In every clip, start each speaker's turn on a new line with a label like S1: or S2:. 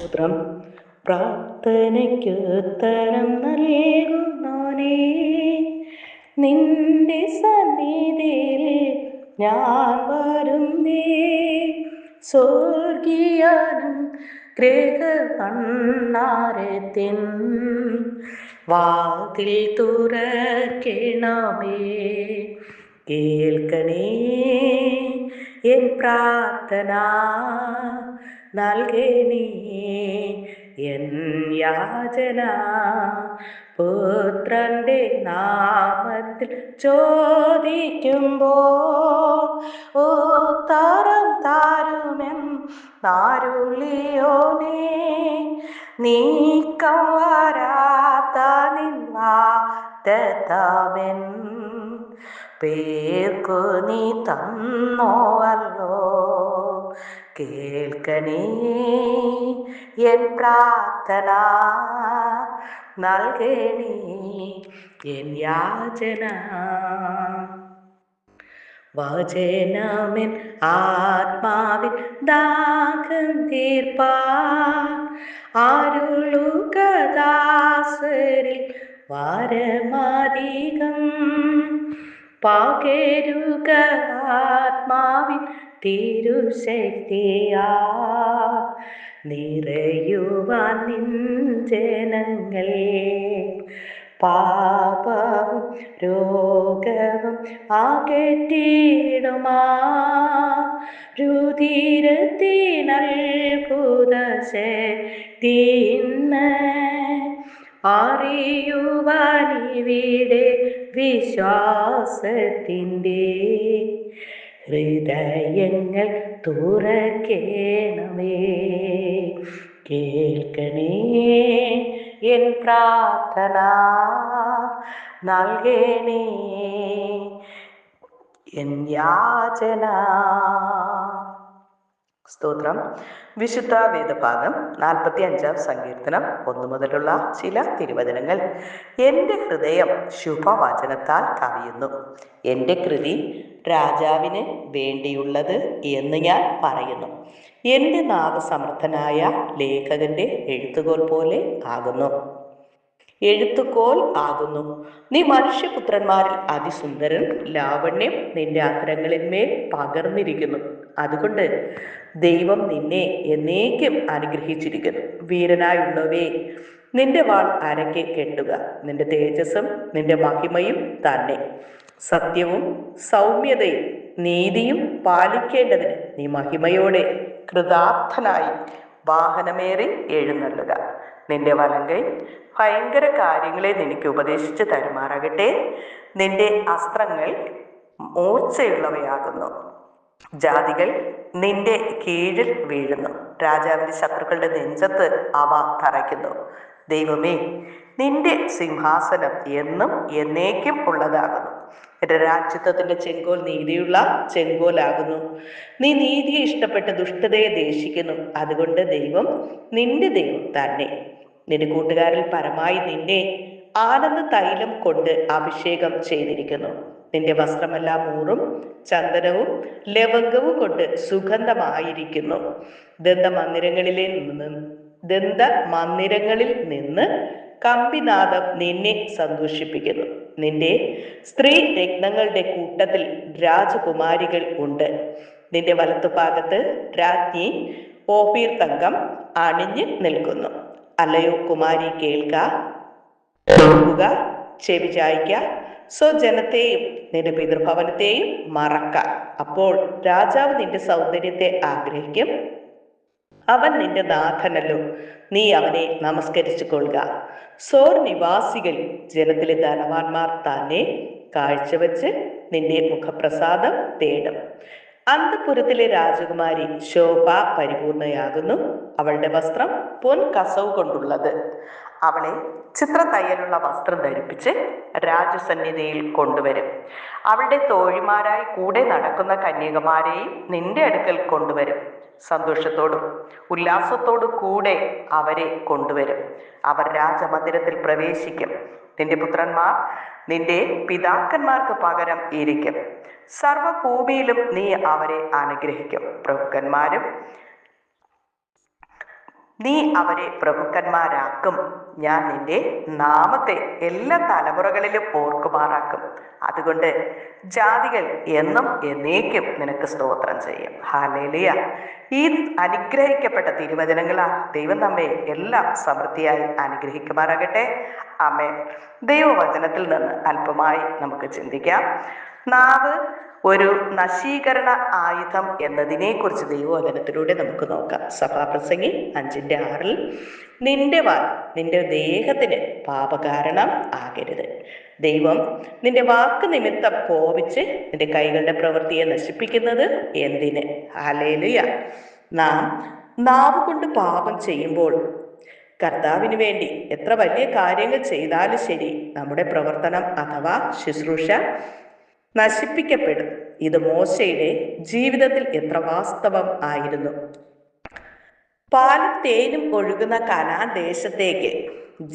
S1: സ്തോത്രം. പ്രാർത്ഥനയ്ക്കുത്തരം നൽകുന്നോനേ, നിന്റെ സന്നിധിയിൽ ഞാൻ വരുന്നേ. സ്വർഗീയനും ഗൃഹഭണ്ഡാരത്തിൻ വാതിൽ തുറക്കണമേ. കേൾക്കണേ എൻ പ്രാർത്ഥന, നൽകണേ എൻ യാചന. പുത്രന്റെ നാമത്തിൽ ചോദിക്കുമ്പോൾ ഉത്തരം താരുമെന്നരുളിയോനേ. നീക്കം വരാത്ത നിൻ വാഗ്ദത്തമെൻ പേർക്കു നീ തന്നോവല്ലോ. കേൾക്കണേ എൻ പ്രാർത്ഥന, നൽകണേ എൻ യാചന. വചനമെൻ ആത്മാവിൻ ദാഹം തീർപ്പാൻ അരുളുക ദാസരിൽ വരമധികം. പകരുക ആത്മാവിൻ തിരുശക്തിയാ, നിറയുവാൻ നിൻ ജനങ്ങൾ. പാപവും രോഗവും അകറ്റിടുമാ രുധിരത്തിനൽഭുത ശക്തിയിന്ന്. അറിയുവാനിവിടെ വിശ്വാസത്തിൻ്റെ ഹൃദയങ്ങൾ തുറക്കേണമേ. കേൾക്കണേ എൻ പ്രാർത്ഥന, നൽകണേ എൻ യാചന. സ്തോത്രം. വിശുദ്ധ വേദഭാഗം 45-ാം സങ്കീർത്തനം 1 മുതലുള്ള ചില തിരുവചനങ്ങൾ. എൻ്റെ ഹൃദയം ശുഭവചനത്താൽ കവിയുന്നു, എൻ്റെ കൃതി രാജാവിന് വേണ്ടിയുള്ളത് എന്ന് ഞാൻ പറയുന്നു. എൻ്റെ നാവ് സമർത്ഥനായ ലേഖകന്റെ എഴുത്തുകോൽ ആകുന്നു. നീ മനുഷ്യപുത്രന്മാരിൽ അതിസുന്ദരൻ, ലാവണ്യം നിന്റെ അധരങ്ങളിന്മേൽ പകർന്നിരിക്കുന്നു. അതുകൊണ്ട് ദൈവം നിന്നെ എന്നേക്കും അനുഗ്രഹിച്ചിരിക്കുന്നു. വീരനായുള്ളവേ, നിന്റെ വാൾ അരയ്ക്ക് കെട്ടുക, നിന്റെ തേജസ്സും നിന്റെ മഹിമയും തന്നെ. സത്യവും സൗമ്യതയും നീതിയും പാലിക്കേണ്ടതിന് നീ മഹിമയോടെ കൃതാർത്ഥനായി വാഹനമേറി എഴുന്നള്ളുക. നിന്റെ വലങ്കൈ ഭയങ്കര കാര്യങ്ങളെ നിനക്ക് ഉപദേശിച്ച് തരുമാറാകട്ടെ. നിന്റെ അസ്ത്രങ്ങൾ മൂർച്ചയുള്ളവയാകുന്നു. ജാതികൾ നിന്റെ കീഴിൽ വീഴുന്നു, രാജാവിന്റെ ശത്രുക്കളുടെ നെഞ്ചത്ത് അവ തറയ്ക്കുന്നു. ദൈവമേ, നിന്റെ സിംഹാസനം എന്നും എന്നേക്കും ഉള്ളതാകുന്നു. എന്റെ രാജ്യത്വത്തിന്റെ ചെങ്കോൽ നീതിയുള്ള ചെങ്കോലാകുന്നു. നീ നീതിയെ ഇഷ്ടപ്പെട്ട് ദുഷ്ടതയെ ദേഷിക്കുന്നു. അതുകൊണ്ട് ദൈവം നിന്റെ ദൈവം തന്നെ. നിന്റെ കൂട്ടുകാരിൽ പരമായി നിന്നെ ആനന്ദ തൈലം കൊണ്ട് അഭിഷേകം ചെയ്തിരിക്കുന്നു. നിന്റെ വസ്ത്രമെല്ലാം മൂറും ചന്ദനവും ലവംഗവും കൊണ്ട് സുഗന്ധമായിരിക്കുന്നു. ദന്തമന്ദിരങ്ങളിൽ നിന്ന് കമ്പിനാദം നിന്നെ സന്തോഷിപ്പിക്കുന്നു. നിന്റെ സ്ത്രീ രത്നങ്ങളുടെ കൂട്ടത്തിൽ രാജകുമാരികൾ ഉണ്ട്. നിന്റെ വലത്തുഭാഗത്ത് രാജ്ഞി ഓഫീർ തങ്കം അണിഞ്ഞ് നിൽക്കുന്നു. അല്ലയോ കുമാരി, കേൾക്കുക, ചെവി ചായ്ക്ക. സ്വജനത്തെയും നിന്റെ പിതൃഭവനത്തെയും മറക്ക. അപ്പോൾ രാജാവ് നിന്റെ സൗന്ദര്യത്തെ ആഗ്രഹിക്കും. അവൻ നിന്റെ നാഥനല്ലോ, നീ അവനെ നമസ്കരിച്ചു കൊള്ളുക. സോർ നിവാസികൾ ജനത്തിലെ ധനവാന്മാർ തന്നെ കാഴ്ചവെച്ച് നിന്റെ മുഖപ്രസാദം തേടും. അന്തപുരത്തിലെ രാജകുമാരി ശോഭ പരിപൂർണയാകുന്നു. അവളുടെ വസ്ത്രം പൊൻ കസവ് കൊണ്ടുള്ളത്. അവളെ ചിത്രത്തയ്യലുള്ള വസ്ത്രം ധരിപ്പിച്ച് രാജസന്നിധിയിൽ കൊണ്ടുവരും. അവളുടെ തോഴിമാരായി കൂടെ നടക്കുന്ന കന്യകമാരെയും നിന്റെ അടുക്കൽ കൊണ്ടുവരും. സന്തോഷത്തോടും ഉല്ലാസത്തോടും കൂടെ അവരെ കൊണ്ടുവരും. അവർ രാജമന്ദിരത്തിൽ പ്രവേശിക്കും. നിന്റെ പുത്രന്മാർ നിന്റെ പിതാക്കന്മാർക്ക് പകരം ഇരിക്കും. സർവഭൂമിയിലും നീ അവരെ അനുഗ്രഹിക്കും. പ്രഭുക്കന്മാരും നീ അവരെ പ്രഭുക്കന്മാരാക്കും. ഞാൻ നിന്റെ നാമത്തെ എല്ലാ തലമുറകളിലും ഓർക്കുമാറാക്കും. അതുകൊണ്ട് ജാതികൾ എന്നും എന്നേക്കും നിനക്ക് സ്തോത്രം ചെയ്യും. ഹല്ലേലൂയ. ഈ അനുഗ്രഹിക്കപ്പെട്ട തിരുവചനങ്ങളാ ദൈവം നമ്മെ എല്ലാം സമൃദ്ധിയായി അനുഗ്രഹിക്കുമാറാകട്ടെ. ആമേൻ. ദൈവവചനത്തിൽ നിന്ന് അല്പമായി നമുക്ക് ചിന്തിക്കാം. നാവ് ഒരു നശീകരണ ആയുധം എന്നതിനെ കുറിച്ച് ദൈവവചനത്തിലൂടെ നമുക്ക് നോക്കാം. സഭാപ്രസംഗി 5:6 നിന്റെ വാൽ നിന്റെ ദേഹത്തിന് പാപകാരണം ആകരുത്. ദൈവം നിന്റെ വാക്ക് നിമിത്തം കോപിച്ച് നിന്റെ കൈകളുടെ പ്രവൃത്തിയെ നശിപ്പിക്കുന്നത് എന്തിന്? ഹല്ലേലൂയ. നാം നാവ് കൊണ്ട് പാപം ചെയ്യുമ്പോൾ കർത്താവിന് വേണ്ടി എത്ര വലിയ കാര്യങ്ങൾ ചെയ്താലും ശരി, നമ്മുടെ പ്രവർത്തനം അഥവാ ശുശ്രൂഷ നശിപ്പിക്കപ്പെടും. ഇത് മോശയുടെ ജീവിതത്തിൽ എത്ര വാസ്തവം ആയിരുന്നു. പാലും തേനും ഒഴുകുന്ന കനാൻ ദേശത്തേക്ക്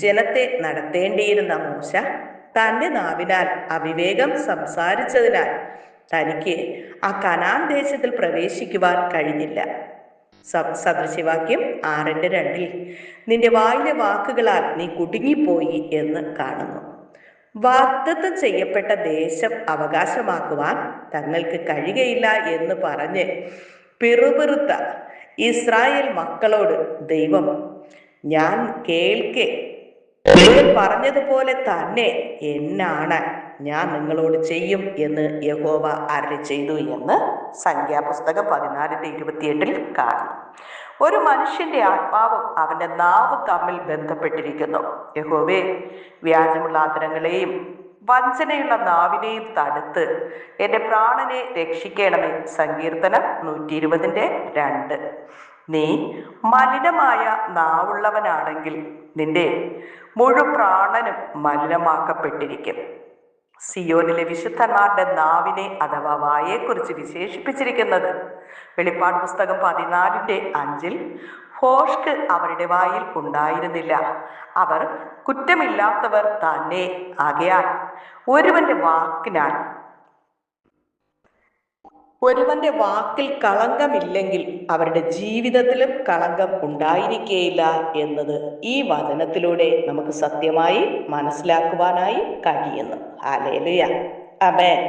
S1: ജനത്തെ നടത്തേണ്ടിയിരുന്ന മോശ തൻ്റെ നാവിനാൽ അവിവേകം സംസാരിച്ചതിനാൽ തനിക്ക് ആ കനാൻ ദേശത്തിൽ പ്രവേശിക്കുവാൻ കഴിഞ്ഞില്ല. സദൃശവാക്യം 6:2 നിന്റെ വായിലെ വാക്കുകളാൽ നീ കുടുങ്ങിപ്പോയി എന്ന് കാണുന്നു. വാഗ്ദത്തം ചെയ്യപ്പെട്ട ദേശം അവകാശമാക്കുവാൻ തങ്ങൾക്ക് കഴിയുകയില്ല എന്ന് പറഞ്ഞ് പിറുപിറുത്ത ഇസ്രായേൽ മക്കളോട് ദൈവം ഞാൻ കേൾക്കെ നിങ്ങൾ പറഞ്ഞതുപോലെ തന്നെ എന്നാണ് ഞാൻ നിങ്ങളോട് ചെയ്യും എന്ന് യഹോവ അരുളി ചെയ്തു എന്ന് സംഖ്യാപുസ്തകം 14:28 കാണുന്നു. ഒരു മനുഷ്യന്റെ ആത്മാവും അവന്റെ നാവും തമ്മിൽ ബന്ധപ്പെട്ടിരിക്കുന്നു. യഹോവേ, വ്യാജമുള്ള ആദരങ്ങളെയും വഞ്ചനയുള്ള നാവിനെയും തടുത്ത് എന്റെ പ്രാണനെ രക്ഷിക്കണമേ. സങ്കീർത്തനം 120:2 നീ മലിനമായ നാവുള്ളവനാണെങ്കിൽ നിന്റെ മുഴുപ്രാണനും മലിനമാക്കപ്പെട്ടിരിക്കും. സിയോനിലെ വിശുദ്ധന്മാരുടെ നാവിനെ അഥവാ വായെക്കുറിച്ച് വിശേഷിപ്പിച്ചിരിക്കുന്നത് വെളിപ്പാട് പുസ്തകം 14:5 ഭോഷ്ക് അവരുടെ വായിൽ ഉണ്ടായിരുന്നില്ല, അവർ കുറ്റമില്ലാത്തവർ തന്നെ. ആകയാൽ ഒരുവന്റെ വാക്കിൽ കളങ്കമില്ലെങ്കിൽ അവരുടെ ജീവിതത്തിലും കളങ്കം ഉണ്ടായിരിക്കുകയില്ല എന്നത് ഈ വചനത്തിലൂടെ നമുക്ക് സത്യമായി മനസ്സിലാക്കുവാനായി കഴിയുന്നു. ഹല്ലേലൂയ. ആമേൻ.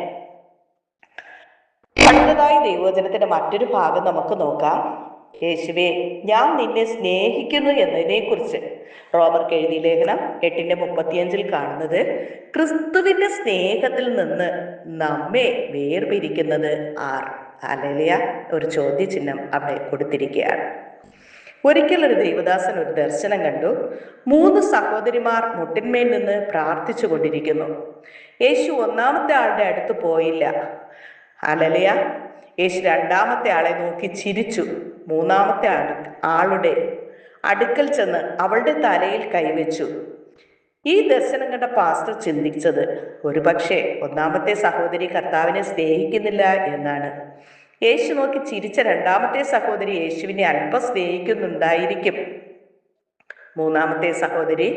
S1: അടുത്തതായി ദൈവവചനത്തിന്റെ മറ്റൊരു ഭാഗം നമുക്ക് നോക്കാം. യേശുവേ, ഞാൻ നിന്നെ സ്നേഹിക്കുന്നു എന്നതിനെ കുറിച്ച് റോമർക്ക് എഴുതിയ ലേഖനം 8:35 കാണുന്നത് ക്രിസ്തുവിന്റെ സ്നേഹത്തിൽ നിന്ന് നമ്മെ വേർപിരിക്കുന്നത് ആർ? ഹല്ലേലൂയ. ഒരു ചോദ്യചിഹ്നം അവിടെ കൊടുത്തിരിക്കുകയാണ്. ഒരിക്കൽ ഒരു ദൈവദാസൻ ഒരു ദർശനം കണ്ടു. 3 സഹോദരിമാർ മുട്ടിന്മേൽ നിന്ന് പ്രാർത്ഥിച്ചു കൊണ്ടിരിക്കുന്നു. യേശു ഒന്നാമത്തെ ആളുടെ അടുത്ത് പോയില്ല. ഹല്ലേലൂയ. യേശു രണ്ടാമത്തെ ആളെ നോക്കി ചിരിച്ചു. മൂന്നാമത്തെ ആളുടെ അടുക്കൽ ചെന്ന് അവളുടെ തലയിൽ കൈവച്ചു. ഈ ദർശനം കണ്ട പാസ്റ്റർ ചിന്തിച്ചത് ഒരുപക്ഷെ ഒന്നാമത്തെ സഹോദരി കർത്താവിനെ സ്നേഹിക്കുന്നില്ല എന്നാണ്. യേശു നോക്കി ചിരിച്ച രണ്ടാമത്തെ സഹോദരി യേശുവിനെ അല്പം സ്നേഹിക്കുന്നുണ്ടായിരിക്കും. മൂന്നാമത്തെ സഹോദരി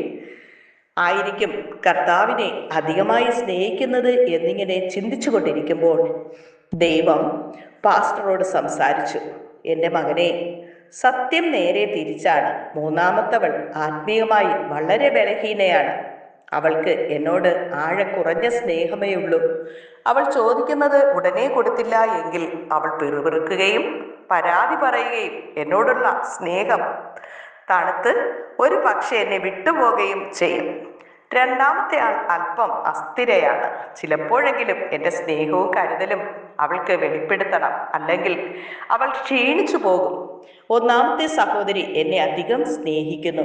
S1: ആയിരിക്കും കർത്താവിനെ അധികമായി സ്നേഹിക്കുന്നത് എന്നിങ്ങനെ ചിന്തിച്ചു കൊണ്ടിരിക്കുമ്പോൾ ദൈവം പാസ്റ്ററോട് സംസാരിച്ചു. എൻ്റെ മകനെ, സത്യം നേരെ തിരിച്ചാണ്. മൂന്നാമത്തവൾ ആത്മീയമായി വളരെ ബലഹീനയാണ്. അവൾക്ക് എന്നോട് കുറഞ്ഞ സ്നേഹമേ ഉള്ളൂ. അവൾ ചോദിക്കുന്നത് ഉടനെ കൊടുത്തില്ല എങ്കിൽ അവൾ പിറുപിറുക്കുകയും പരാതി പറയുകയും എന്നോടുള്ള സ്നേഹം തണുത്ത് ഒരു പക്ഷേ എന്നെ വിട്ടുപോകുകയും ചെയ്യും. രണ്ടാമത്തെ ആൾ അല്പം അസ്ഥിരയാണ്. ചിലപ്പോഴെങ്കിലും എൻ്റെ സ്നേഹവും കരുതലും അവൾക്ക് വെളിപ്പെടുത്തണം, അല്ലെങ്കിൽ അവൾ ക്ഷീണിച്ചു പോകും. ഒന്നാമത്തെ സഹോദരി എന്നെ അധികം സ്നേഹിക്കുന്നു.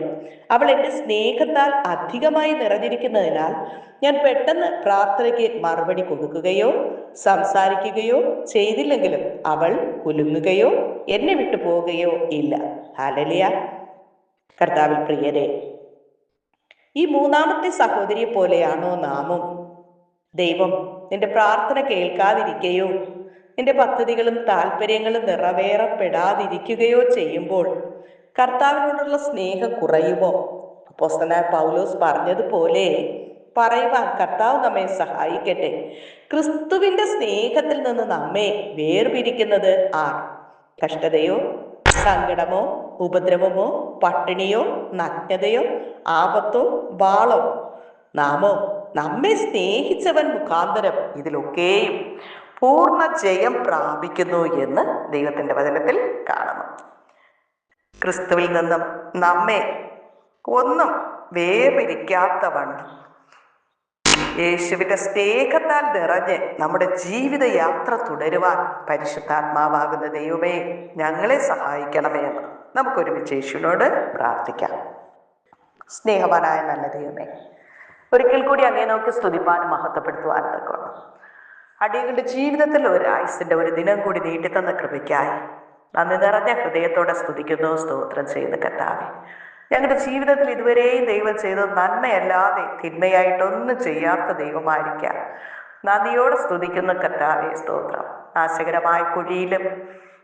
S1: അവൾ എൻ്റെ സ്നേഹത്താൽ അധികമായി നിറഞ്ഞിരിക്കുന്നതിനാൽ ഞാൻ പെട്ടെന്ന് പ്രാർത്ഥനയ്ക്ക് മറുപടി കൊടുക്കുകയോ സംസാരിക്കുകയോ ചെയ്തില്ലെങ്കിലും അവൾ കുലുങ്ങുകയോ എന്നെ വിട്ടു പോവുകയോ ഇല്ല. ഹല്ലേലൂയ. കർത്താവിൽ പ്രിയരെ, ഈ മൂന്നാമത്തെ സഹോദരിയെ പോലെയാണോ നാമും? ദൈവം നിന്റെ പ്രാർത്ഥന കേൾക്കാതിരിക്കുകയോ നിന്റെ പദ്ധതികളും താല്പര്യങ്ങളും നിറവേറപ്പെടാതിരിക്കുകയോ ചെയ്യുമ്പോൾ കർത്താവിനോടുള്ള സ്നേഹം കുറയുമോ? അപ്പോസ്തലനായ പൗലോസ് പറഞ്ഞതുപോലെ പറയുവാൻ കർത്താവ് നമ്മെ സഹായിക്കട്ടെ. ക്രിസ്തുവിന്റെ സ്നേഹത്തിൽ നിന്ന് നമ്മെ വേർപിരിക്കുന്നത് ആർ? കഷ്ടതയോ, സങ്കടമോ, ഉപദ്രവമോ പട്ടിണിയോ നഗ്നതയോ ആപത്തോ വാളോ, നാമോ നമ്മെ സ്നേഹിച്ചവൻ മുഖാന്തരം ഇതിലൊക്കെയും പൂർണ്ണ ജയം പ്രാപിക്കുന്നു എന്ന് ദൈവത്തിന്റെ വചനത്തിൽ കാണുന്നു. ക്രിസ്തുവിൽ നിന്നും നമ്മെ ഒന്നും വേർപിരിക്കാത്തവണ്ണം യേശുവിന്റെ സ്നേഹത്താൽ നിറഞ്ഞ് നമ്മുടെ ജീവിതയാത്ര തുടരുവാൻ പരിശുദ്ധാത്മാവാകുന്ന ദൈവമേ ഞങ്ങളെ സഹായിക്കണമേ എന്ന് നമുക്കൊരുമിച്ച് യേശുവിനോട് പ്രാർത്ഥിക്കാം. സ്നേഹവാനായ നല്ല ദൈവമേ, ഒരിക്കൽ കൂടി അങ്ങേ നോക്കി സ്തുതിപ്പാനും മഹത്വപ്പെടുത്തുവാനും തക്കോണം അടിയങ്ങളുടെ ജീവിതത്തിൽ ഒരായുസിന്റെ ഒരു ദിനം കൂടി നീട്ടിത്തന്ന കൃപയ്ക്കായി നന്ദി നിറഞ്ഞ ഹൃദയത്തോടെ സ്തുതിക്കുന്നു, സ്തോത്രം ചെയ്യുന്ന കർത്താവേ. ഞങ്ങളുടെ ജീവിതത്തിൽ ഇതുവരെയും ദൈവം ചെയ്ത നന്മയല്ലാതെ തിന്മയായിട്ടൊന്നും ചെയ്യാത്ത ദൈവമായിരിക്കാം. നന്ദിയോടെ സ്തുതിക്കുന്ന കർത്താവേ സ്തോത്രം. നാശകരമായ കുഴിയിലും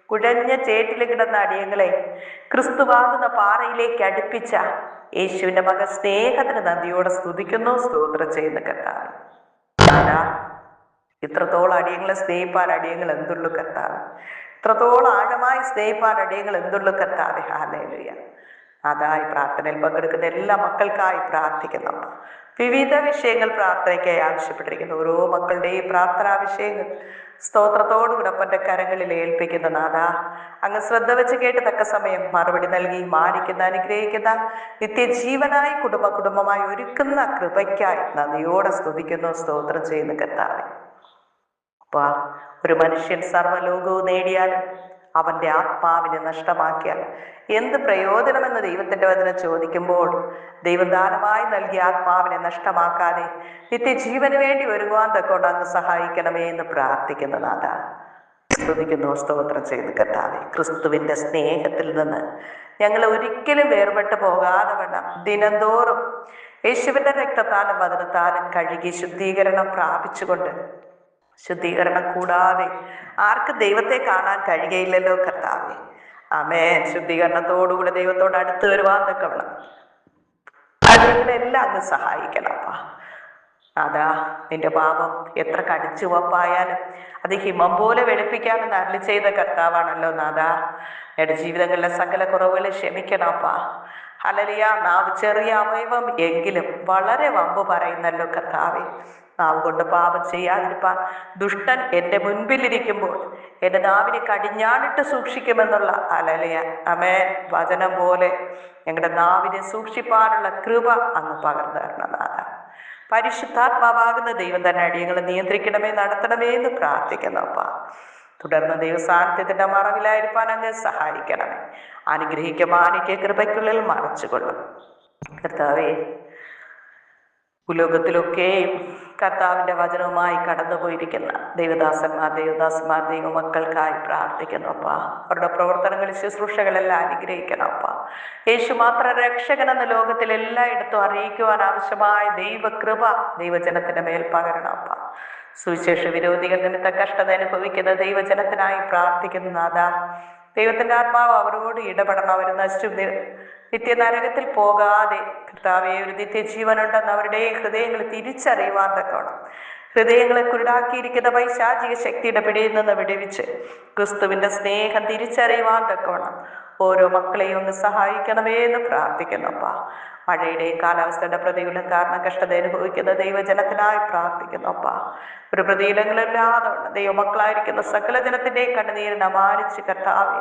S1: കുഴഞ്ഞ ചേറ്റിലും കിടന്ന അടിയങ്ങളെ ക്രിസ്തുവാകുന്ന പാറയിലേക്ക് അടുപ്പിച്ച യേശുവിന്റെ മകൻ സ്നേഹത്തിന് നന്ദിയോടെ സ്തുതിക്കുന്നു, സ്തോത്രം ചെയ്യുന്ന കർത്താവേ. ഇത്രത്തോളം അടിയങ്ങളെ സ്നേഹിപ്പാൻ അടിയങ്ങൾ എന്തുള്ളൂ കർത്താവ്, ഇത്രത്തോളം ആഴമായി സ്നേഹിപ്പാൻ അടിയങ്ങൾ എന്തുള്ളൂ കർത്താവേ. ഹല്ലേലൂയ. അതായി പ്രാർത്ഥനയിൽ പങ്കെടുക്കുന്ന എല്ലാ മക്കൾക്കായി പ്രാർത്ഥിക്കുന്നു. വിവിധ വിഷയങ്ങൾ പ്രാർത്ഥനയ്ക്കായി ആവശ്യപ്പെട്ടിരിക്കുന്നു. ഓരോ മക്കളുടെയും പ്രാർത്ഥനാ വിഷയങ്ങൾ സ്തോത്രത്തോടുകൂടെ അപ്പൻ്റെ കരങ്ങളിൽ ഏൽപ്പിക്കുന്ന നാഥാ, അങ്ങ് ശ്രദ്ധ വെച്ച് കേട്ട് തക്ക സമയം മറുപടി നൽകി മാനിക്കുന്ന അനുഗ്രഹിക്കുന്ന നിത്യജീവനായി കുടുംബമായി ഒരുക്കുന്ന കൃപയ്ക്കായി നന്ദിയോടെ സ്തുതിക്കുന്നു, സ്തോത്രം ചെയ്യുന്ന കർത്താവേ. ഒരു മനുഷ്യൻ സർവ്വലോകവും നേടിയാലും അവന്റെ ആത്മാവിനെ നഷ്ടമാക്കിയാൽ എന്ത് പ്രയോജനമെന്ന് ദൈവത്തിന്റെ വചനം ചോദിക്കുമ്പോൾ, ദൈവദാനമായി നൽകിയ ആത്മാവിനെ നഷ്ടമാക്കാതെ നിത്യജീവന് വേണ്ടി ഒരുങ്ങുവാൻ തക്കൊണ്ട് അങ്ങ് സഹായിക്കണമേ എന്ന് പ്രാർത്ഥിക്കുന്നതാണ്. സ്തുതിക്കുന്നു, സ്തോത്രം ചെയ്ത് കർത്താവേ. ക്രിസ്തുവിന്റെ സ്നേഹത്തിൽ നിന്ന് ഞങ്ങൾ ഒരിക്കലും വേർപെട്ട് പോകാതെ വേണം ദിനംതോറും യേശുവിന്റെ രക്തത്താലും വചനത്താലും കഴുകി ശുദ്ധീകരണം പ്രാപിച്ചുകൊണ്ട്, ശുദ്ധീകരണം കൂടാതെ ആർക്കും ദൈവത്തെ കാണാൻ കഴിയുകയില്ലല്ലോ കർത്താവേ. ആമേൻ. ശുദ്ധീകരണത്തോടുകൂടെ ദൈവത്തോട് അടുത്ത് വരുവാൻ തക്കവണ്ണം അതിങ്ങളെല്ലാം അങ്ങ് സഹായിക്കണപ്പാ. അതാ നിന്റെ പാപം എത്ര കടിച്ചുവപ്പായാലും അത് ഹിമം പോലെ വെളുപ്പിക്കാമെന്ന് അരുളി ചെയ്ത കർത്താവാണല്ലോ നാഥാ. എന്റെ ജീവിതങ്ങളിലെ സകല കുറവുകളെ ക്ഷമിക്കണപ്പാ. ഹല്ലേലൂയ. നാവ് ചെറിയ അവയവം എങ്കിലും വളരെ വമ്പ് പറയുന്നല്ലോ കർത്താവേ. നാവ് കൊണ്ട് പാപം ചെയ്യാതിരിപ്പാൻ ദുഷ്ടൻ എൻ്റെ മുൻപിലിരിക്കുമ്പോൾ എൻ്റെ നാവിനെ കടിഞ്ഞാണിട്ട് സൂക്ഷിക്കുമെന്നുള്ള ഹല്ലേലൂയ ആമേൻ വചനം പോലെ ഞങ്ങളുടെ നാവിനെ സൂക്ഷിപ്പാനുള്ള കൃപ അങ്ങ് പകർന്നു തരണനാഥ. പരിശുദ്ധാത്മാവാകുന്ന ദൈവം തന്നെ അടിയങ്ങളെ നിയന്ത്രിക്കണമേ, നടത്തണമേ എന്ന് പ്രാർത്ഥിക്കുന്നപ്പ. തുടർന്ന് ദൈവസാന്നിധ്യത്തിന്റെ മറവിലായിരിക്കാൻ അങ്ങ് സഹായിക്കണമേ. അനുഗ്രഹിക്കുവാനിക്ക് കൃപയ്ക്കുള്ളിൽ മറച്ചുകൊള്ളും കർത്താവേ. ഭൂലോകത്തിലൊക്കെയും കർത്താവിന്റെ വചനവുമായി കടന്നുപോയിരിക്കുന്ന ദൈവദാസന്മാർ ദൈവമക്കൾക്കായി പ്രാർത്ഥിക്കുന്നപ്പ. അവരുടെ പ്രവർത്തനങ്ങളിൽ ശുശ്രൂഷകളെല്ലാം അനുഗ്രഹിക്കണപ്പ. യേശു മാത്ര രക്ഷകനെന്ന ലോകത്തിൽ എല്ലായിടത്തും അറിയിക്കുവാൻ ആവശ്യമായ ദൈവകൃപ ദൈവജനത്തിന്റെ മേൽ പകരണപ്പ. സുവിശേഷ വിരോധികൾ നിമിത്തം കഷ്ടത അനുഭവിക്കുന്ന ദൈവജനത്തിനായി പ്രാർത്ഥിക്കുന്ന നാഥാ, ദൈവത്തിന്റെ ആത്മാവ് അവരോട് ഇടപെടണം. അവർ നശിച്ചു നിത്യനരകത്തിൽ പോകാതെ കർത്താവേ ഒരു നിത്യജീവനുണ്ടെന്ന് അവരുടെ ഹൃദയങ്ങൾ തിരിച്ചറിയുവാൻ തക്കോണം. ഹൃദയങ്ങളെ കുരുടാക്കിയിരിക്കുന്ന പൈശാചിക ശക്തിയുടെ പിടിയിൽ നിന്ന് വിടുവിച്ച് ക്രിസ്തുവിന്റെ സ്നേഹം തിരിച്ചറിയുവാൻ തക്കോണം ഓരോ മക്കളെയും ഒന്ന് സഹായിക്കണമേ എന്ന് പ്രാർത്ഥിക്കുന്നപ്പ. മഴയുടെയും കാലാവസ്ഥയുടെ പ്രതികൂലം കാരണം കഷ്ടത അനുഭവിക്കുന്ന ദൈവജനത്തിനായി പ്രാർത്ഥിക്കുന്നപ്പ. ഒരു പ്രതികൂലങ്ങളില്ലാതെ ദൈവമക്കളായിരിക്കുന്ന സകല ജനത്തിന്റെയും കണ്ണുനീരിനെ മാനിച്ച് കർത്താവെ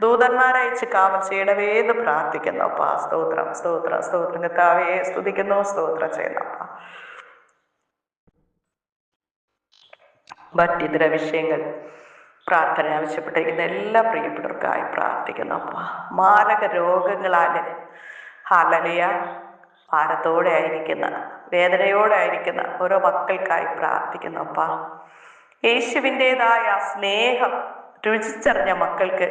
S1: ദൂതന്മാരയച്ച് കാവൽ ചെയ്യണമേ എന്ന് പ്രാർത്ഥിക്കുന്നപ്പ. സ്തോത്രം സ്തോത്രം സ്തോത്രം കർത്താവെ സ്തുതിക്കുന്നു, സ്തോത്രം ചെയ്യുന്നപ്പ. മറ്റിതര വിഷയങ്ങൾ പ്രാർത്ഥന ആവശ്യപ്പെട്ടിരിക്കുന്ന എല്ലാ പ്രിയപ്പെട്ടവർക്കായി പ്രാർത്ഥിക്കുന്നപ്പ. മാരക രോഗങ്ങളാൽ ഹല്ലേലൂയ ഭാരത്തോടെ ആയിരിക്കുന്ന വേദനയോടെ ആയിരിക്കുന്ന ഓരോ മക്കൾക്കായി പ്രാർത്ഥിക്കുന്നപ്പ. യേശുവിൻ്റെതായ സ്നേഹം രുചിച്ചറിഞ്ഞ മക്കൾക്ക്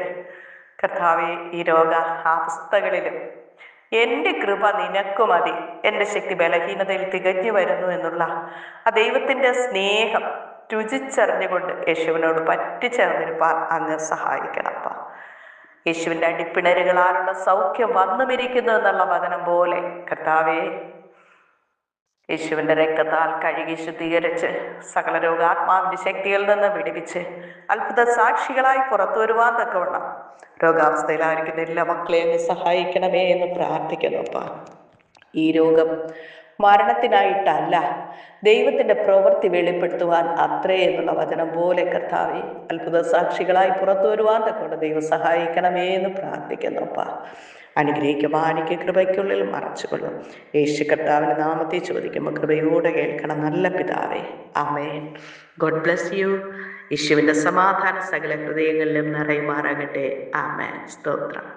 S1: കർത്താവെ ഈ രോഗാവസ്ഥകളിലും എൻ്റെ കൃപ നിനക്ക് മതി, എൻ്റെ ശക്തി ബലഹീനതയിൽ തികഞ്ഞു വരുന്നു എന്നുള്ള ആ ദൈവത്തിൻ്റെ സ്നേഹം രുചിച്ചറിഞ്ഞുകൊണ്ട് യേശുവിനോട് പറ്റിച്ചേർന്നിരുപ്പാൻ അങ്ങ് സഹായിക്കണപ്പ. യേശുവിൻ്റെ അടിപ്പിണരുകളാലുള്ള സൗഖ്യം വന്നുമിരിക്കുന്നു എന്നുള്ള വചനം പോലെ കർത്താവെ യേശുവിൻ്റെ രക്തത്താൽ കഴുകി ശുദ്ധീകരിച്ച് സകല രോഗാത്മാവിൻ്റെ ശക്തിയിൽ നിന്ന് വിടുവിച്ച് അത്ഭുത സാക്ഷികളായി പുറത്തു വരുവാൻ തക്കവണ്ണം രോഗാവസ്ഥയിലായിരിക്കുന്ന എല്ലാ മക്കളെയും അങ്ങ് സഹായിക്കണമേ എന്ന് പ്രാർത്ഥിക്കുന്നു അപ്പാ. ഈ രോഗം മരണത്തിനായിട്ടല്ല, ദൈവത്തിൻ്റെ പ്രവൃത്തി വെളിപ്പെടുത്തുവാൻ അത്രേ എന്നുള്ള വചനം പോലെ കർത്താവെ അത്ഭുത സാക്ഷികളായി പുറത്തു വരുവാൻ തക്കൊണ്ട് ദൈവം സഹായിക്കണമേ എന്ന് പ്രാർത്ഥിക്കുന്നു അപ്പാ. അനുഗ്രഹിക്കുവാനിക്ക് കൃപയ്ക്കുള്ളിൽ മറച്ചുകൊള്ളും. യേശു കർത്താവിൻ്റെ നാമത്തെ ചോദിക്കുമ്പോൾ കൃപയോടെ കേൾക്കണം നല്ല പിതാവേ. ആമേൻ. God bless you. യേശുവിൻ്റെ സമാധാന സകല ഹൃദയങ്ങളിലും നിറയുമാറാകട്ടെ. ആമേൻ. സ്തോത്രം.